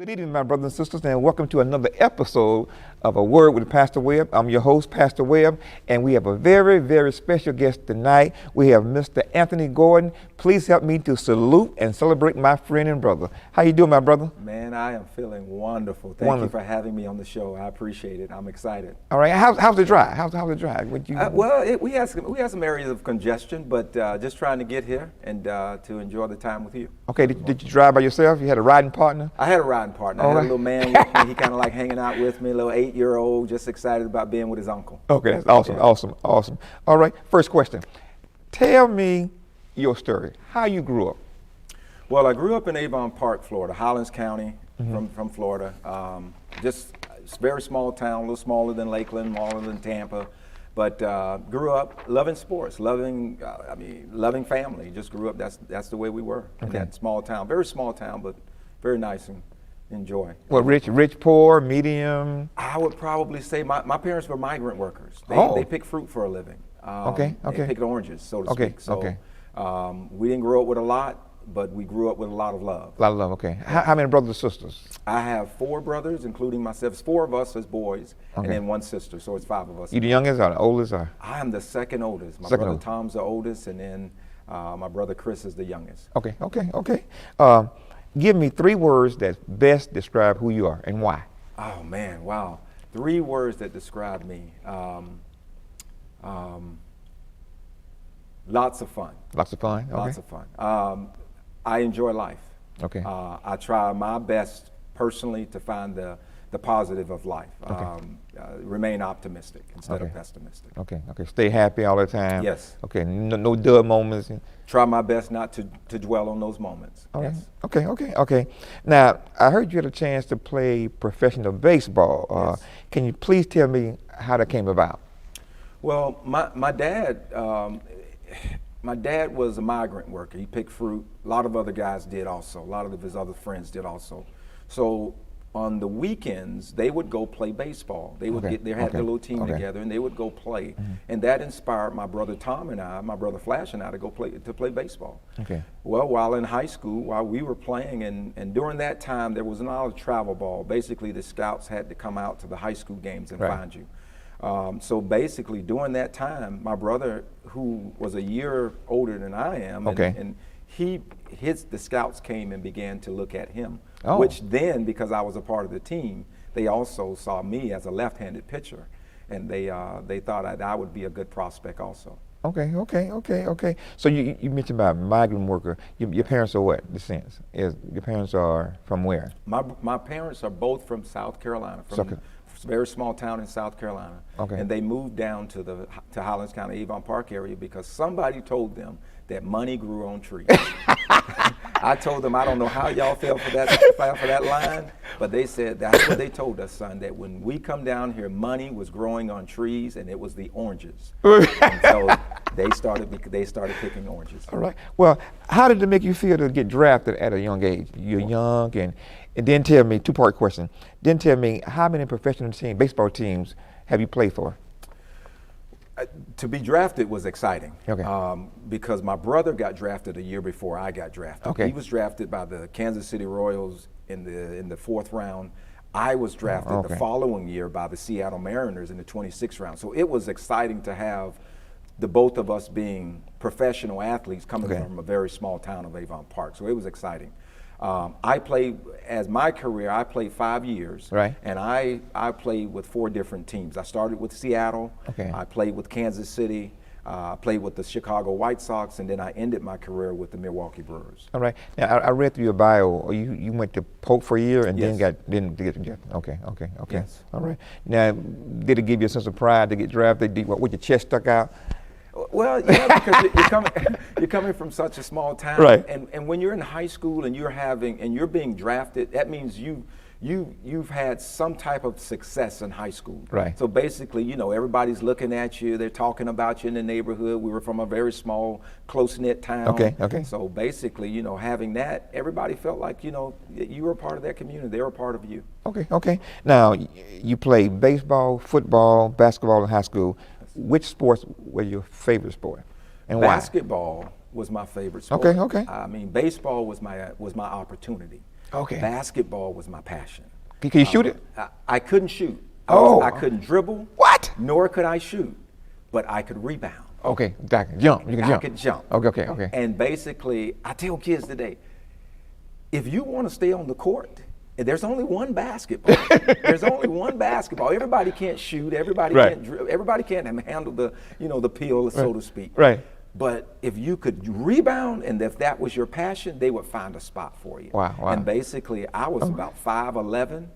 Good evening, my brothers and sisters, and welcome to another episode of A Word with Pastor Webb. I'm your host, Pastor Webb, and we have a very, very special guest tonight. We have Mr. Anthony Godon. Please help me to salute and celebrate my friend and brother. How you doing, my brother? Man, I am feeling wonderful. Thank you for having me on the show. I appreciate it. I'm excited. All right. How's the drive? How's the drive? We had some areas of congestion, but just trying to get here and to enjoy the time with you. Okay. Did you drive by yourself? You had a riding partner? I had a riding partner. I had a little man with me. He kind of like hanging out with me, a little 8-year-old, just excited about being with his uncle. Okay, that's awesome, yeah. awesome. All right, first question. Tell me your story, how you grew up. Well, I grew up in Avon Park, Florida, Highlands County, from Florida. Just a very small town, a little smaller than Lakeland, smaller than Tampa. But grew up loving sports, loving family. Just grew up. That's the way we were in that small town. Very small town, but very nice and enjoy. Well, rich, poor, medium? I would probably say my parents were migrant workers. They pick fruit for a living. They picked oranges, so to speak. So we didn't grow up with a lot, but we grew up with a lot of love. A lot of love, okay. How many brothers and sisters? I have 4 brothers, including myself. It's 4 of us as boys, and then 1 sister, so it's 5 of us. You the youngest or the oldest? Or? I am the second oldest. My brother Tom's the oldest, and then my brother Chris is the youngest. Okay. Give me 3 words that best describe who you are and why. Oh man, wow. 3 words that describe me. Lots of fun. Lots of fun? Okay. Lots of fun. I enjoy life. Okay. I try my best personally to find the positive of life. Remain optimistic instead of pessimistic. Okay. Stay happy all the time. Yes. Okay. No dull moments. Try my best not to dwell on those moments. Okay. Yes. Okay. Now, I heard you had a chance to play professional baseball. Yes. Can you please tell me how that came about? Well, my dad. My dad was a migrant worker. He picked fruit. A lot of other guys did also. A lot of his other friends did also. So on the weekends, they would go play baseball. They would had their little team together, and they would go play. And that inspired my brother Tom and I, my brother Flash and I, to play baseball. Okay. Well, while in high school, while we were playing, and during that time, there was not a travel ball. Basically, the scouts had to come out to the high school games and find you. So basically, during that time, my brother, who was a year older than I am, and the scouts came and began to look at him, which then, because I was a part of the team, they also saw me as a left-handed pitcher, and they thought I would be a good prospect also. Okay. So you mentioned about migrant worker. Your parents are what? Your parents are from where? My parents are both from South Carolina, from a very small town in South Carolina. Okay. And they moved down to Highlands County, Avon Park area because somebody told them that money grew on trees. I told them, I don't know how y'all fell for that line, but they said that's what they told us, son, that when we come down here, money was growing on trees, and it was the oranges. And so they started picking oranges. All right. Well, how did it make you feel to get drafted at a young age? You're young, and then tell me, 2-part question. Then tell me, how many professional baseball teams have you played for? To be drafted was exciting. Okay. Because my brother got drafted a year before I got drafted. Okay. He was drafted by the Kansas City Royals in the 4th round. I was drafted the following year by the Seattle Mariners in the 26th round. So it was exciting to have the both of us being professional athletes coming from a very small town of Avon Park. So it was exciting. I played, as my career, I played 5 years. Right. And I played with 4 different teams. I started with Seattle. Okay. I played with Kansas City. I played with the Chicago White Sox, and then I ended my career with the Milwaukee Brewers. All right. Now, I read through your bio. You went to Polk for a year and then get drafted. Okay. Yes. All right. Now, did it give you a sense of pride to get drafted? With your chest stuck out? Well, yeah, because you're coming from such a small town, right? And when you're in high school and you're being drafted, that means you've had some type of success in high school, right? So basically, everybody's looking at you, they're talking about you in the neighborhood. We were from a very small, close-knit town. Okay. So basically, having that, everybody felt like you were a part of that community. They were a part of you. Okay. Now, you played baseball, football, basketball in high school. Which sports were your favorite sport, and why? Basketball was my favorite sport. Okay. I mean, baseball was my opportunity. Okay. Basketball was my passion. Can you shoot it? I couldn't shoot. Oh. I couldn't dribble. What? Nor could I shoot, but I could rebound. Okay, I can jump. You can jump. I could jump. Okay. And basically, I tell kids today, if you want to stay on the court, there's only one basketball. There's only one basketball. Everybody can't shoot. Everybody can't dribble. Everybody can't handle the pill, so to speak. Right. But if you could rebound, and if that was your passion, they would find a spot for you. Wow. And basically, I was about 5'11".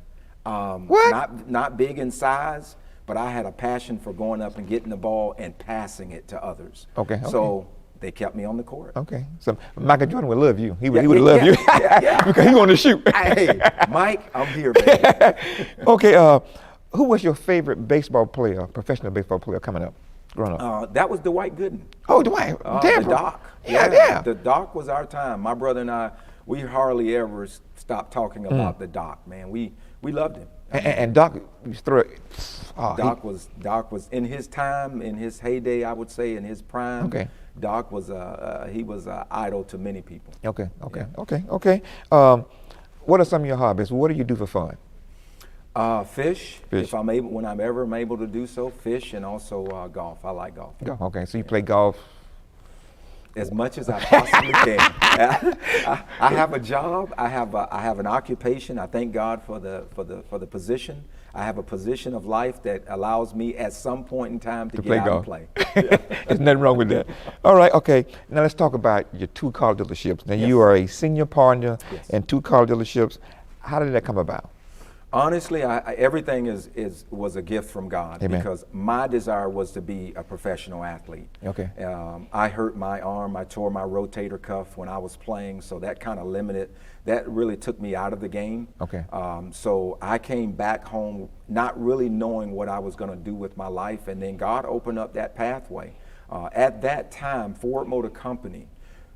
What? Not big in size, but I had a passion for going up and getting the ball and passing it to others. Okay. So they kept me on the court. Okay. So Michael Jordan would love you. He would love you because he wanted to shoot. Hey, Mike, I'm here, baby. Okay. Who was your favorite baseball player, professional baseball player coming up, growing up? That was Dwight Gooden. Oh, Dwight. The Doc. Yeah. The Doc was our time. My brother and I, we hardly ever stopped talking about the Doc, man. We loved him. And Doc used to throw it. Doc was in his time, in his heyday, I would say, in his prime. Okay. Doc was he was an idol to many people. Okay. What are some of your hobbies? What do you do for fun? Fish. If I'm able, when I'm ever able to do so, fish, and also golf. I like golf. Okay, so you play golf as much as I possibly can. I have a job. I have an occupation. I thank God for the position. I have a position of life that allows me at some point in time to get play out golf. and play. There's nothing wrong with that. All right, okay. Now let's talk about your 2 car dealerships. Now you are a senior partner in 2 car dealerships. How did that come about? Honestly, everything was a gift from God. Amen. Because my desire was to be a professional athlete. Okay. I hurt my arm. I tore my rotator cuff when I was playing, so that kind of limited. That really took me out of the game. Okay. So I came back home not really knowing what I was going to do with my life, and then God opened up that pathway. At that time, Ford Motor Company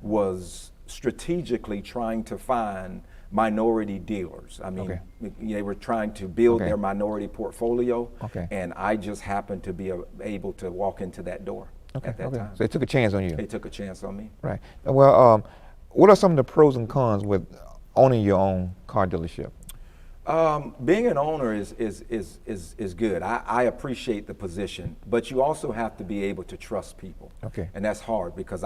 was strategically trying to find minority dealers. I mean, they were trying to build their minority portfolio, and I just happened to be able to walk into that door at that time. So they took a chance on you. They took a chance on me. Right. Well, what are some of the pros and cons with owning your own car dealership? Being an owner is good. I appreciate the position, but you also have to be able to trust people. Okay. And that's hard because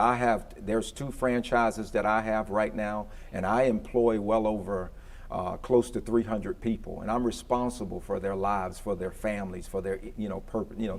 there's 2 franchises that I have right now, and I employ well over close to 300 people, and I'm responsible for their lives, for their families, for their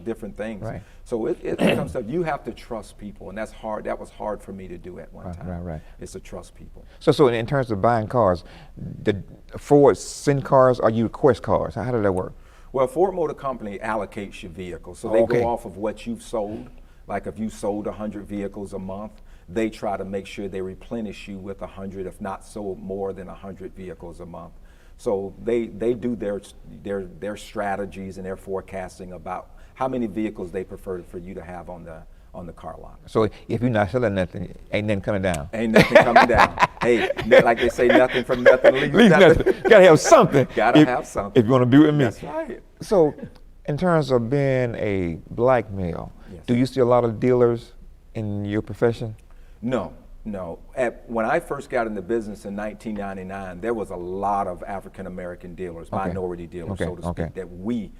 different things. Right. So it becomes stuff. You have to trust people, and that's hard. That was hard for me to do at one time. Right. It's to trust people. So in terms of buying cars, the Ford send cars or you request cars? How did that work? Well, Ford Motor Company allocates your vehicle, so they go off of what you've sold. Like if you sold 100 vehicles a month, they try to make sure they replenish you with 100, if not sold more than 100 vehicles a month. So they do their strategies and their forecasting about how many vehicles they prefer for you to have on the car lot. So if you're not selling nothing, ain't nothing coming down. Ain't nothing coming down. Hey, like they say, nothing from nothing leaves nothing. Gotta have something. Have something. If you want to be with me. That's right. So in terms of being a black male, do you see a lot of dealers in your profession? No. When I first got in the business in 1999, there was a lot of African American dealers, minority dealers, so to speak, that we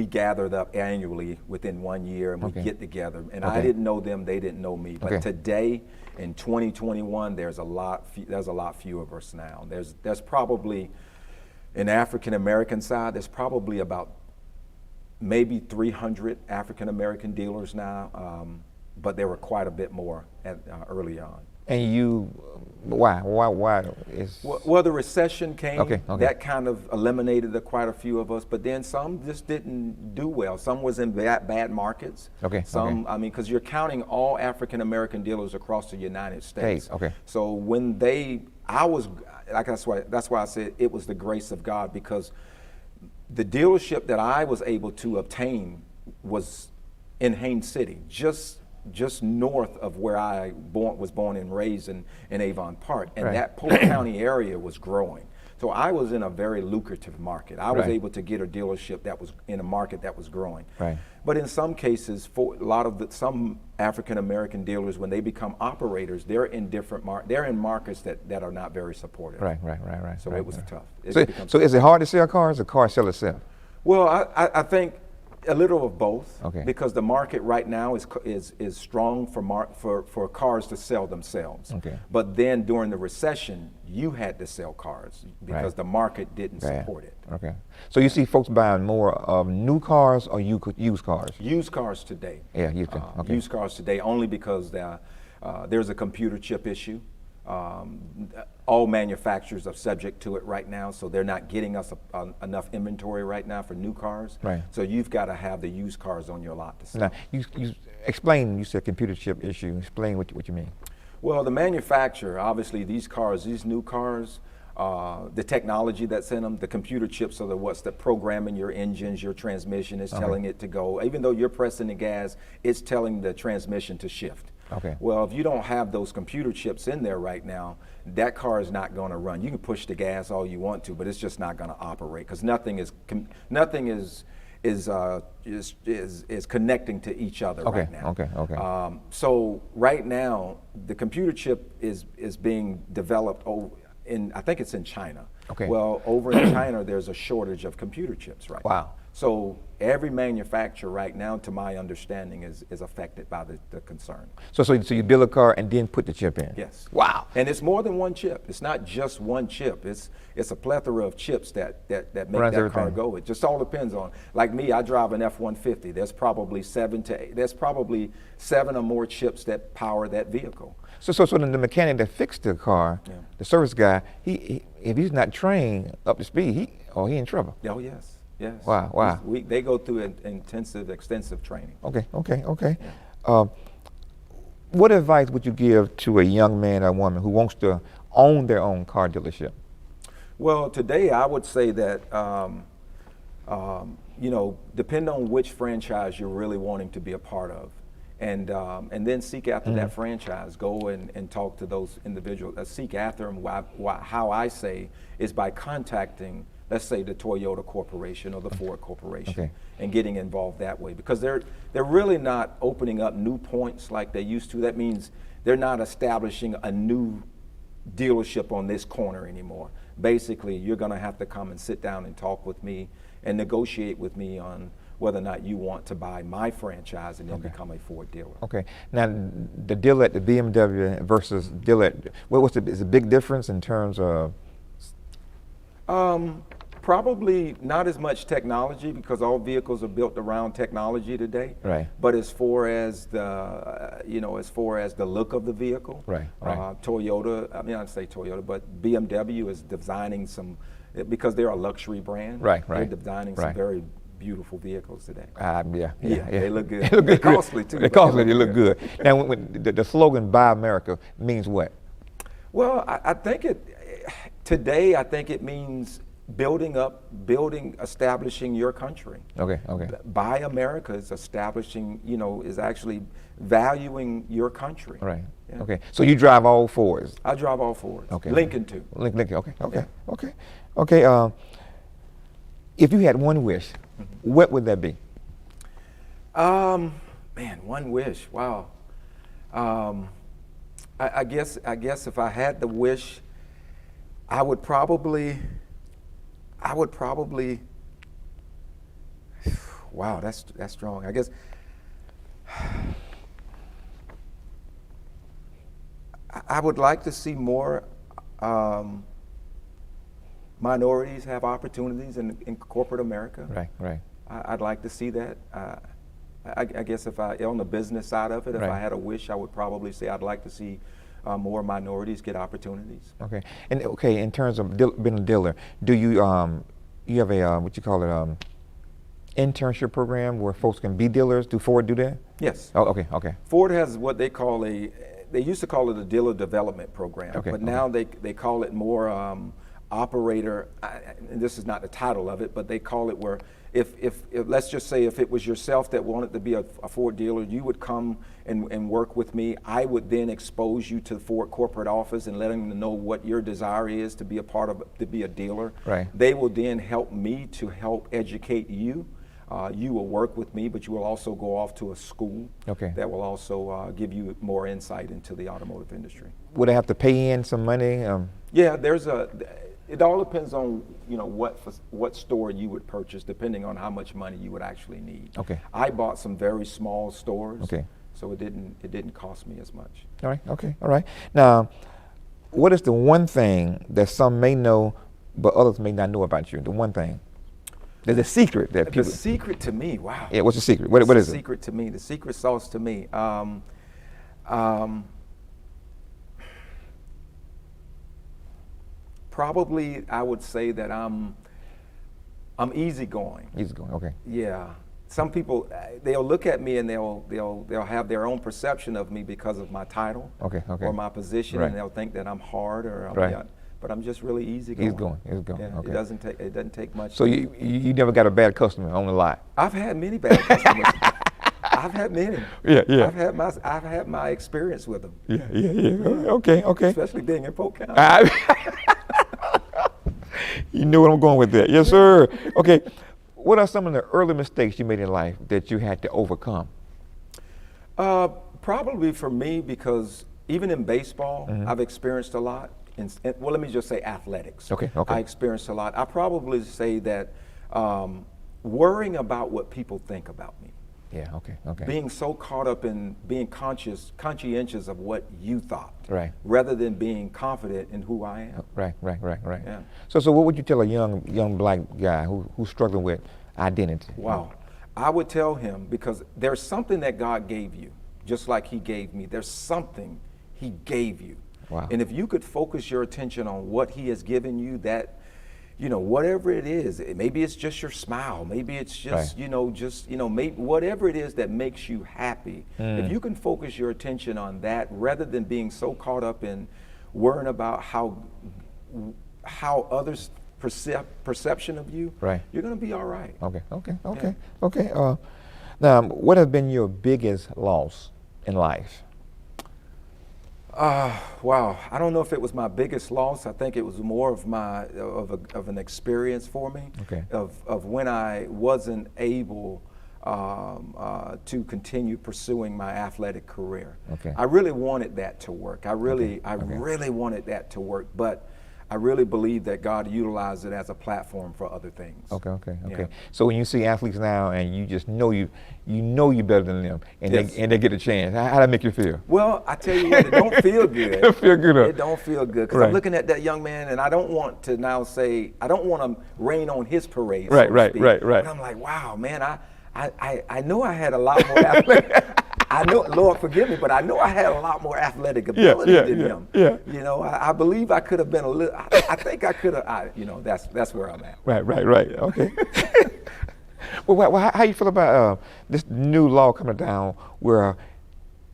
gathered up annually within 1 year, and we get together. And I didn't know them; they didn't know me. But today, in 2021, there's a lot fewer of us now. There's probably, in African American side, there's probably about maybe 300 African American dealers now. But there were quite a bit more early on. And why? Well, the recession came. That kind of eliminated quite a few of us. But then some just didn't do well. Some was in bad markets. Some, I mean, because you're counting all African American dealers across the United States. So when that's why I said it was the grace of God, because the dealership that I was able to obtain was in Haines City, just north of where I was born and raised in Avon Park. And that Polk County area was growing. So I was in a very lucrative market. I was Right. able to get a dealership that was in a market that was growing. Right. But in some cases, for a lot of some African American dealers, when they become operators, they're in they're in markets that are not very supportive. Right. So right, it was right. tough. So is it hard to sell cars, or car sell itself? Well, I think a little of both. Okay. Because the market right now is strong for cars to sell themselves. Okay. But then during the recession, you had to sell cars because Right. the market didn't Yeah. support it. Okay. So you see folks buying more of new cars or used cars? Used cars today. Yeah, used cars. Okay. Used cars today only because there's a computer chip issue. All manufacturers are subject to it right now, so they're not getting us enough inventory right now for new cars. Right. So you've got to have the used cars on your lot to sell. Now, you explain, you said computer chip issue. Explain what you mean. Well, the manufacturer, obviously these cars, these new cars, the technology that's in them, the computer chips are what's the programming your engines, your transmission is telling it to go. Even though you're pressing the gas, it's telling the transmission to shift. Okay. Well, if you don't have those computer chips in there right now, that car is not going to run. You can push the gas all you want to, but it's just not going to operate because nothing is connecting to each other right now. Okay. So right now, the computer chip is being developed I think it's in China. Okay. Well, over in China, there's a shortage of computer chips right now. Wow. So every manufacturer right now, to my understanding, is affected by the concern. So you build a car and then put the chip in? Yes. Wow. And it's more than one chip. It's not just one chip. It's a plethora of chips that make Runs that car everything. go. It just all depends on. Like me, I drive an F-150. There's probably seven or more chips that power that vehicle. So then the mechanic that fixed the car, the service guy, he if he's not trained up to speed, he in trouble. Oh yes. Yes. Wow. They go through extensive training. Okay. What advice would you give to a young man or woman who wants to own their own car dealership? Well, today I would say that, depend on which franchise you're really wanting to be a part of. And then seek after that franchise. Go and talk to those individuals. Seek after them. How I say is by contacting, let's say, the Toyota Corporation or the Ford Corporation, and getting involved that way, because they're really not opening up new points like they used to. That means they're not establishing a new dealership on this corner anymore. Basically, you're going to have to come and sit down and talk with me and negotiate with me on whether or not you want to buy my franchise and then become a Ford dealer. Okay. Now, the dealer at the BMW versus dealer at, is a big difference in terms of? Probably not as much technology, because all vehicles are built around technology today. Right. But as far as the look of the vehicle, Toyota, I'd say Toyota, but BMW is designing some, because they're a luxury brand. Right. They're designing some very beautiful vehicles today. Yeah. They look good. They look good. They're costly too. They're costly. They look good. Now, when the slogan "Buy America" means what? Well, I think today it means establishing your country. Okay. Buy America is establishing, is actually valuing your country. Right. Yeah. Okay. So you drive all fours? I drive all fours. Okay. Lincoln too. Lincoln. Okay. Yeah. Okay. If you had one wish, what would that be? Man, one wish. Wow. I guess if I had the wish, I would probably. Wow, that's strong. I guess. I would like to see more minorities have opportunities in corporate America. Right. I'd like to see that. I guess if on the business side of it, if I had a wish, I would probably say I'd like to see more minorities get opportunities. Okay. And in terms of being a dealer, do you you have a what you call it internship program where folks can be dealers? Do Ford do that? Yes. Oh, okay. Ford has what they call they used to call it a dealer development program, but now they call it more operator, and this is not the title of it, but they call it where if let's just say if it was yourself that wanted to be a Ford dealer, you would come and work with me. I would then expose you to the Ford corporate office and letting them know what your desire is to be a part of, to be a dealer. Right. They will then help me to help educate you. You will work with me, but you will also go off to a school that will also give you more insight into the automotive industry. Would I have to pay in some money? Yeah, it all depends on what store you would purchase, depending on how much money you would actually need. Okay. I bought some very small stores. Okay. So it didn't cost me as much. All right. Okay. All right. Now, what is the one thing that some may know, but others may not know about you? The one thing. There's a secret that people. The secret to me. Wow. Yeah. What's the secret? What is it? The secret to me. The secret sauce to me. Probably, I would say that I'm easygoing. Easygoing. Okay. Yeah. Some people, they'll look at me and they'll have their own perception of me because of my title. Okay. Or my position, Right. and they'll think that I'm hard or I'm Right. not. But I'm just really easygoing. Easygoing. Yeah, Okay. It doesn't take much. So you never got a bad customer on the lot? I've had many bad customers. I've had many. Yeah. I've had my experience with them. Yeah. Okay. Especially being in Polk County. You know what I'm going with that. Yes, sir. Okay. What are some of the early mistakes you made in life that you had to overcome? Probably for me, because even in baseball, I've experienced a lot. Well, let me just say athletics. Okay. I experienced a lot. I probably say that worrying about what people think about me. Yeah. Okay. Being so caught up in being conscientious of what you thought, Right. rather than being confident in who I am. Right. Yeah. So what would you tell a young black guy who's struggling with identity? Wow. I would tell him, because there's something that God gave you, just like He gave me. There's something He gave you. Wow. And if you could focus your attention on what He has given you, that, whatever it is, maybe it's just your smile, maybe it's just, Right. maybe whatever it is that makes you happy. If you can focus your attention on that, rather than being so caught up in worrying about how others perception of you, Right. you're going to be all right. Okay. Now, what has been your biggest loss in life? Wow. I don't know if it was my biggest loss. I think it was more of an experience for me. Okay. Of when I wasn't able to continue pursuing my athletic career. Okay. I really wanted that to work. I really wanted that to work, but I really believe that God utilized it as a platform for other things. Okay. Yeah. So when you see athletes now and you just know you better than them, and Yes. they get a chance, how that make you feel? Well, I tell you what, it don't feel good. It don't feel good. It don't feel good, because Right. I'm looking at that young man, and I don't want to now say, I don't want to rain on his parade. Right. But I'm like, wow, man, I know I had a lot more athletic. I know, Lord forgive me, but I know I had a lot more athletic ability than him. Yeah. I believe I could have been a little. I think I could have. That's where I'm at. Right. Okay. Well, how you feel about this new law coming down where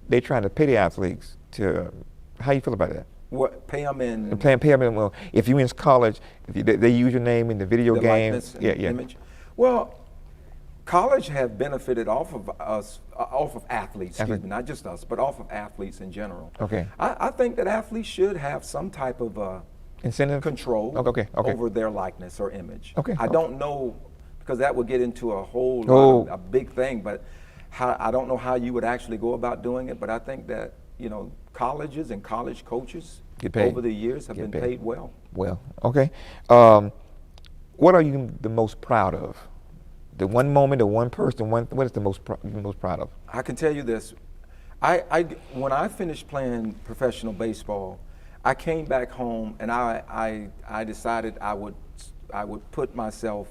they trying to pay the athletes to? How you feel about that? What, pay them in? Pay them in. Well, if you in college, they use your name in the video the game. likeness and image. Well, college have benefited off of athletes, excuse me, not just us, but off of athletes in general. Okay. I think that athletes should have some type of Incentive control Okay. over their likeness or image. Okay. I don't know, because that would get into a whole lot of, a big thing, but I don't know how you would actually go about doing it, but I think that, colleges and college coaches Get paid. over the years have been paid well. Well, okay. What are you the most proud of? The one moment, the one person, what is the most proud of? I can tell you this. When I finished playing professional baseball, I came back home and I decided I would put myself,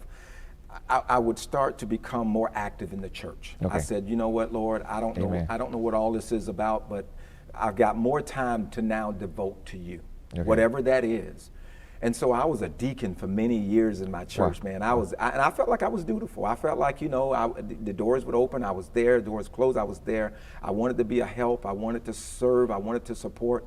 I would start to become more active in the church. Okay. I said, you know what, Lord, I don't Amen. know what all this is about, but I've got more time to now devote to you, Okay. whatever that is. And so I was a deacon for many years in my church, Wow. man. And I felt like I was dutiful. I felt like, the doors would open, I was there, doors closed, I was there. I wanted to be a help, I wanted to serve, I wanted to support.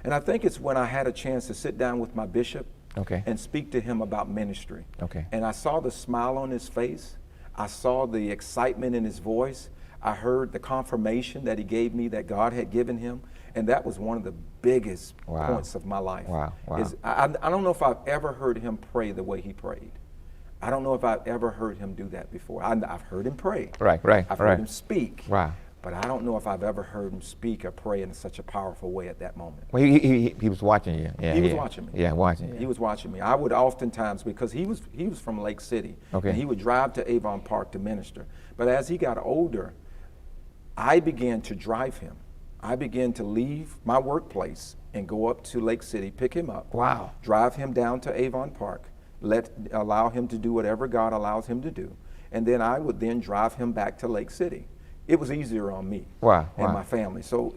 And I think it's when I had a chance to sit down with my bishop Okay. and speak to him about ministry. Okay. And I saw the smile on his face. I saw the excitement in his voice. I heard the confirmation that he gave me that God had given him. And that was one of the biggest points of my life. Wow. I don't know if I've ever heard him pray the way he prayed. I don't know if I've ever heard him do that before. I've heard him pray. Right. I've heard him speak. Wow. But I don't know if I've ever heard him speak or pray in such a powerful way at that moment. Well, he was watching you. Yeah, he was watching me. Yeah, watching you. He was watching me. I would oftentimes, because he was from Lake City, okay. and he would drive to Avon Park to minister. But as he got older, I began to drive him. I began to leave my workplace and go up to Lake City, pick him up. Wow. Drive him down to Avon Park, allow him to do whatever God allows him to do. And then I would then drive him back to Lake City. It was easier on me and my family. So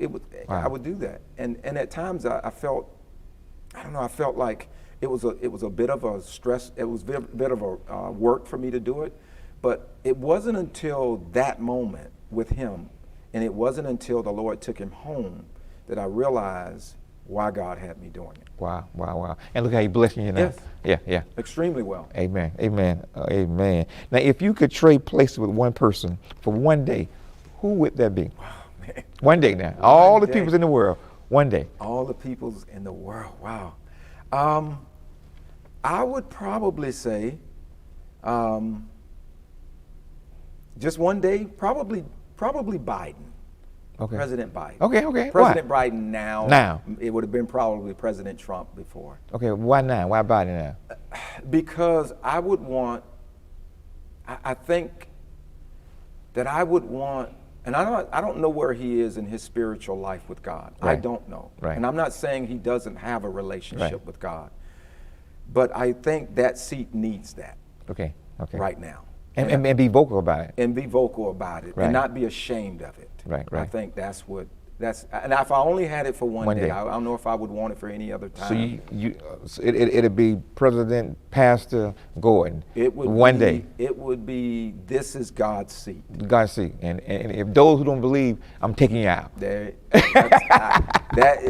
I would do that. And at times I felt, I felt like it was a bit of a stress, it was a bit of a work for me to do it. But it wasn't until that moment with him, and it wasn't until the Lord took him home, that I realized why God had me doing it. Wow. And look how He blessing you now. Yes. Yeah. Extremely well. Amen. Now, if you could trade places with one person for one day, who would that be? Wow, man. One day now. All the peoples in the world. One day. All the peoples in the world. Wow. I would probably say, just one day, probably Biden. Okay. President Biden. Okay. President Why? Biden now. Now. It would have been probably President Trump before. Okay, why now? Why Biden now? Because I would want, I think that I would want, and I don't know where he is in his spiritual life with God. Right. I don't know. Right. And I'm not saying he doesn't have a relationship with God. But I think that seat needs that. Okay. Right now. And be vocal about it. And be vocal about it. Right. And not be ashamed of it. Right. I think and if I only had it for one day, day, I don't know if I would want it for any other time. So it'd be President Pastor Gordon. It would one day. It would be, this is God's seat. God's seat. And if those who don't believe, I'm taking you out.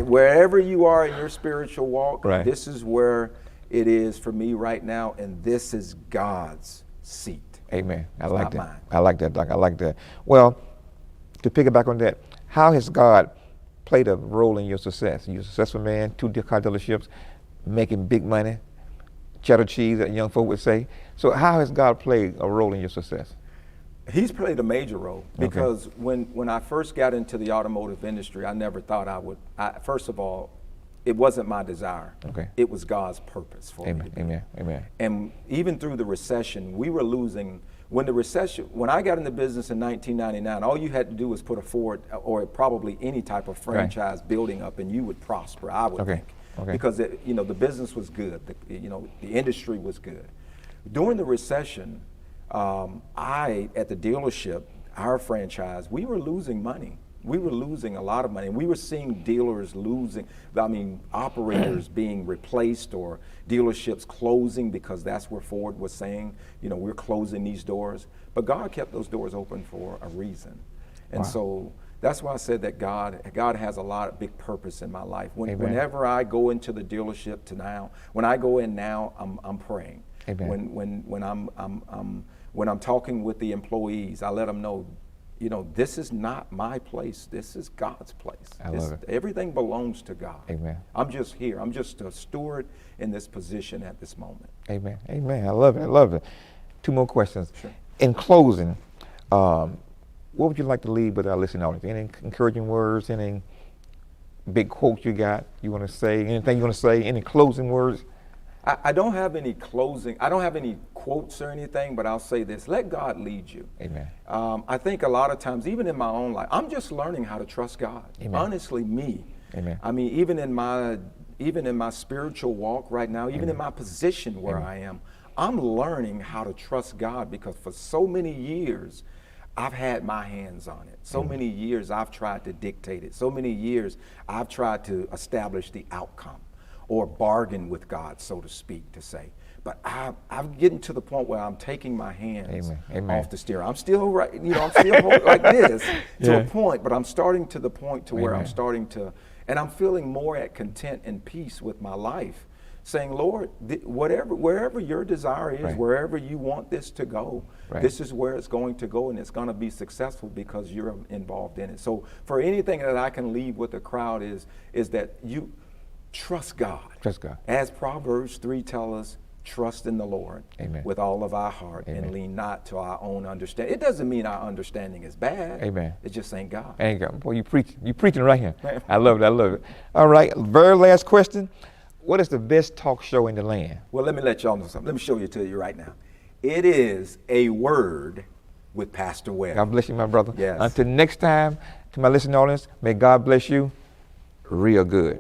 Wherever you are in your spiritual walk, right. This is where it is for me right now, and this is God's seat. Amen. I like that. Mine. I like that, Doc. I like that. Well, to piggyback on that, how has God played a role in your success? You're a successful man, 2 car dealerships, making big money, cheddar cheese, that young folk would say. So how has God played a role in your success? He's played a major role, because when I first got into the automotive industry, I never thought I would. First of all, it wasn't my desire. Okay. It was God's purpose for me to be. Amen. And even through the recession, we were losing. When I got in the business in 1999, all you had to do was put a Ford or probably any type of franchise building up, and you would prosper, I would think. Okay. Because the business was good, the industry was good. During the recession, at the dealership, our franchise, we were losing money. We were losing a lot of money. And we were seeing dealers operators being replaced, or dealerships closing, because that's where Ford was saying, we're closing these doors. But God kept those doors open for a reason. And so that's why I said that God has a lot of big purpose in my life. Whenever I go into the dealership when I go in now, I'm praying. Amen. When I'm talking with the employees, I let them know, this is not my place. This is God's place. I love it. Everything belongs to God. Amen. I'm just here. I'm just a steward in this position at this moment. Amen. I love it. 2 more questions. Sure. In closing, what would you like to leave with our listening audience? Any encouraging words? Any big quotes you want to say? Anything you want to say? Any closing words? I don't have any quotes or anything, but I'll say this: let God lead you. Amen. I think a lot of times, even in my own life, I'm just learning how to trust God. Amen. Honestly, me. Amen. I mean, even in my spiritual walk right now, even in my position where I am, I'm learning how to trust God, because for so many years, I've had my hands on it. So many years I've tried to dictate it. So many years I've tried to establish the outcome, or bargain with God, so to speak, to say. But I'm getting to the point where I'm taking my hands off the steering. I'm still I'm still like this to a point, but I'm starting to the point to where I'm starting to, and I'm feeling more at content and peace with my life. saying, Lord, wherever your desire is, Right. wherever you want this to go, Right. this is where it's going to go, and it's going to be successful because you're involved in it. So for anything that I can leave with the crowd is that you trust God. Trust God. As Proverbs 3 tell us, trust in the Lord Amen. with all of our heart Amen. and lean not to our own understanding. It doesn't mean our understanding is bad. Amen. It just ain't God. Ain't God. Boy, you preaching right here. I love it. I love it. All right. Very last question. What is the best talk show in the land? Well, let me let y'all know something. Let me show you to you right now. It is A Word with Pastor Webb. God bless you, my brother. Yes. Until next time, to my listening audience, may God bless you real good.